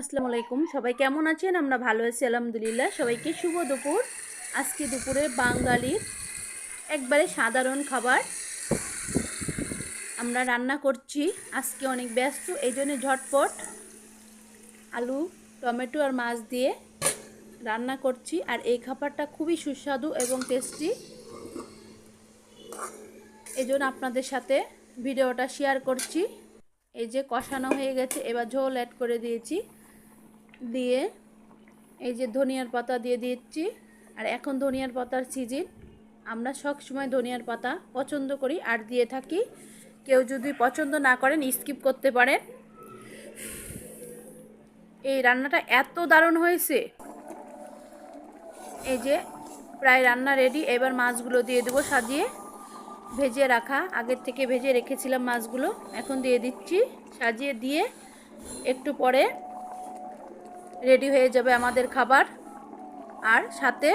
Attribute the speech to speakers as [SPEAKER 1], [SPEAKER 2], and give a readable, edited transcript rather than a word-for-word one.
[SPEAKER 1] আসসালামু আলাইকুম। সবাই কেমন আছেন? আমরা ভালো আছি আলহামদুলিল্লাহ। সবাইকে শুভ দুপুর। আজকে দুপুরে বাঙালির একবারে সাধারণ খাবার আমরা রান্না করছি। আজকে অনেক ব্যস্ত, এই জন্য ঝটপট আলু, টমেটো আর মাছ দিয়ে রান্না করছি। আর এই খাবারটা খুবই সুস্বাদু এবং টেস্টি। এই জন্য আপনাদের সাথে ভিডিওটা শেয়ার করছি। এই যে কষানো হয়ে গেছে, এবার ঝোল অ্যাড করে দিয়েছি। দিয়ে এই যে ধনিয়ার পাতা দিয়ে দিচ্ছি। আর এখন ধনিয়ার পাতার সিজন, আমরা সব সময় ধনিয়ার পাতা পছন্দ করি আর দিয়ে থাকি। কেউ যদি পছন্দ না করেন স্কিপ করতে পারেন। এই রান্নাটা এত দারুণ হয়েছে। এই যে প্রায় রান্না রেডি। এবার মাছগুলো দিয়ে দেবো সাজিয়ে, ভেজে রাখা, আগের থেকে ভেজে রেখেছিলাম মাছগুলো, এখন দিয়ে দিচ্ছি। সাজিয়ে দিয়ে একটু পরে রেডি হয়ে যাবে আমাদের খাবার। আর সাথে